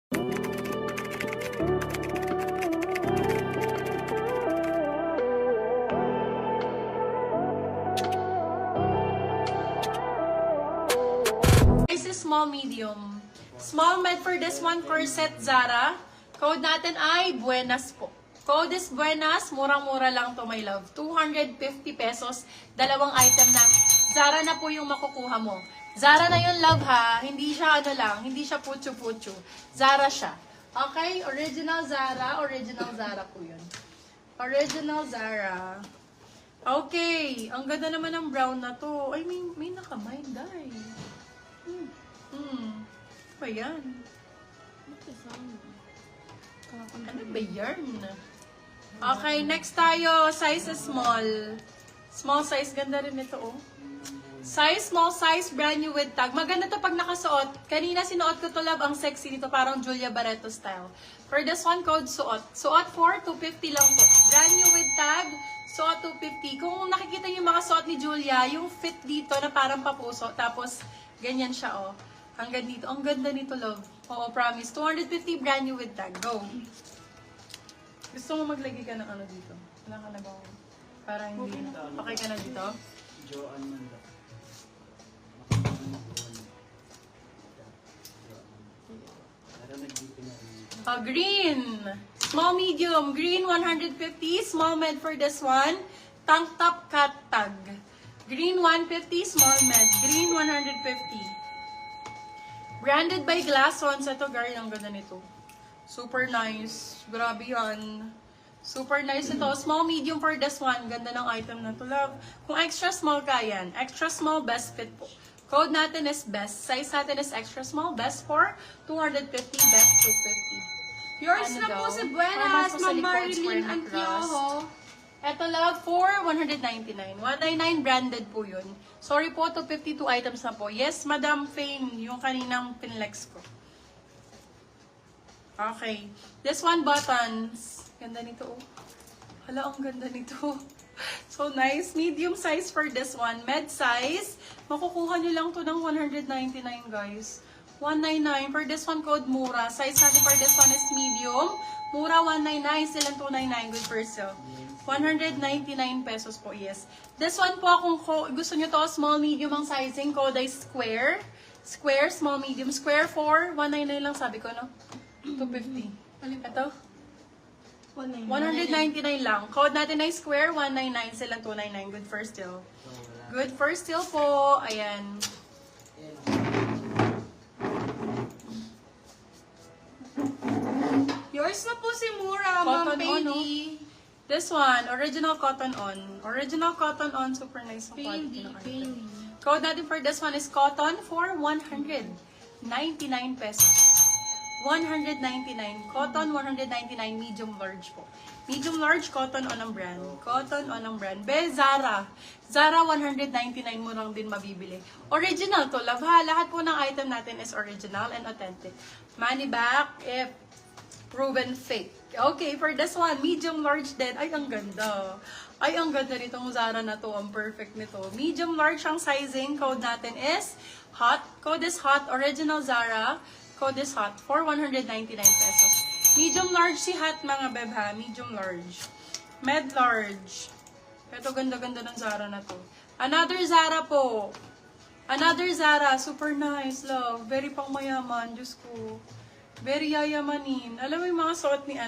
This is small, medium. Small med for this one, corset Zara. Code natin ay Buenas po. Code is Buenas, murang-mura lang to my love. 250 pesos, dalawang item na. Zara na po yung makukuha mo. Zara na yun, love ha. Hindi siya ano lang, hindi siya putyo-putyo. Zara siya. Okay, original Zara po yun. Original Zara. Okay, ang ganda naman ng brown na to. Ay, may nakamind dye. Ba yan? Ano ba yan? Okay, next tayo. Size is small. Small size. Ganda rin ito, oh. Size, small size, brand new with tag. Maganda to pag nakasuot. Kanina sinuot ko to, love. Ang sexy nito. Parang Julia Barreto style. For this one, code suot. Suot for 250 lang po. Brand new with tag. Suot 250. Kung nakikita niyo yung makasuot ni Julia, yung fit dito na parang papuso. Tapos, ganyan siya, oh. Hanggang dito. Ang ganda nito, love. Oo, promise. 250 brand new with tag. Go. Gusto mo maglagay ka ng ano dito? Wala ka na ba? Para hindi. Okay ka na dito? Joan Manda. Green. Small, medium. Green, 150. Small med for this one. Tank top, cut tag. Green, 150. Small med. Green, 150. Branded by Glassons. Ito, girl, ang ganda nito. Super nice. Grabe yan. Super nice ito. Small, medium for this one. Ganda ng item na to, love. Kung extra small ka yan. Extra small, best fit po. Code natin is best. Size natin is extra small. Best for 250. Best 250. Yours Ano na daw? po si Format Buenas, po sa Ma'am likod, square Marilyn na Antiojo. Ito, love, for 199. 199 branded po yun. Sorry po, 252 items na po. Yes, Madam Fame, yung kaninang pinlex ko. Okay. This one, buttons. Ganda nito, oh. Hala, ang ganda nito. So nice. Medium size for this one. Med size. Makukuha nyo lang to ng 199, guys. 199. For this one, code mura. Size natin for this one is medium. Mura, 199. Still ang 299. Good for sale. 199 pesos po, yes. This one po, kung gusto nyo to, small, medium ang sizing. Code ay square. Square, small, medium. Square 4. 199 lang sabi ko, no? 250. Ito? 199 lang. Code natin ay square, 199. Silang 299. Good for still. Good for still po. Ayan. Yours na po si Mura, Ma'am Cotton on, no? Bailey. This one, original cotton on. Original cotton on. Super nice ang quality ng item. Code natin for this one is cotton for 199 pesos. 199. Cotton, 199. Medium large po. Medium large, cotton on ang brand. Cotton on ang brand. Be, Zara. Zara, 199 mo lang din mabibili. Original to, love ha. Lahat po ng item natin is original and authentic. Money back if proven fake. Okay, for this one, medium large din. Ay, ang ganda. Ay, ang ganda nitong Zara na to. Ang perfect nito. Medium large ang sizing. Code natin is hot. Code is hot. Original Zara. Code is hot for 199 pesos. Medium large si hot, mga beb ha. Medium large. Med large. Ito, ganda-ganda ng Zara na to. Another Zara po. Another Zara. Super nice, love. Very pang mayaman. Diyos ko. Very yayamanin. Alam mo yung mga suot ni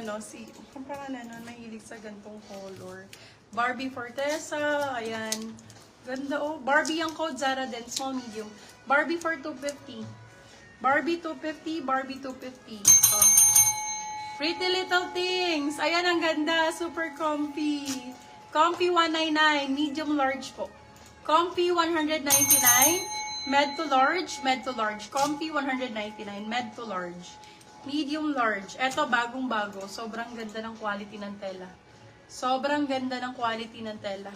kung pangalan na nahilig sa gantong color. Barbie Fortesa. Ayan. Ganda, oh. Barbie ang code Zara din. Small, medium. Barbie for 250. Barbie 250, Barbie 250. Oh. Pretty Little Things. Ayan, ang ganda. Super comfy. Comfy 199. Medium large po. Comfy 199. Med to large. Med to large. Comfy 199. Med to large. Medium large. Eto, bagong-bago. Sobrang ganda ng quality ng tela. Sobrang ganda ng quality ng tela.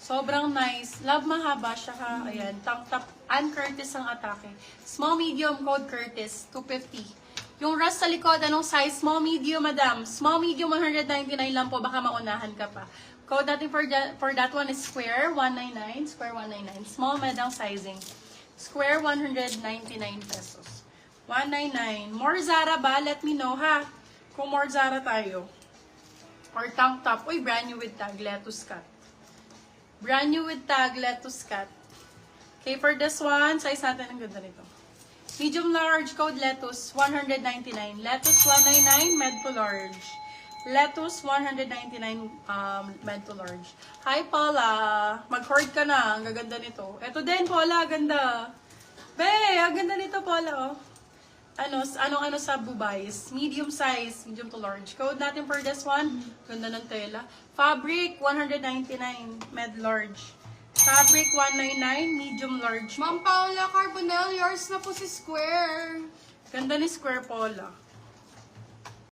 Sobrang nice. Love, mahaba siya ha. Ayan. Tank top. Ann Curtis ang atake. Small, medium, code Curtis. 250. Yung rust sa likod, anong size? Small, medium, madam. Small, medium, 199 lang po. Baka maunahan ka pa. Code natin for that one is square, 199. Square, 199. Small, madam sizing. Square, 199 pesos. 199. More Zara ba? Let me know, ha? Kung more Zara tayo. Or tank top. Uy, brand new with tag. Lettuce cut. Brand new with tag. Lettuce cut. Okay, for this one, size natin ang ganda nito. Medium large, code lettuce, 199. Lettuce, 199, med to large. Lettuce, 199, med to large. Hi, Paula. Mag-hoard ka na. Ang gaganda nito. Ito din, Paula. Ganda. Be, ang ganda nito, Paula, oh. Ano sa bubays? Medium size, medium to large. Code natin for this one. Ganda ng tela. Fabric, 199, med large. Fabric, 199, medium large. Ma'am Paula Carbonell, yours na po si Square. Ganda ni Square, Paula.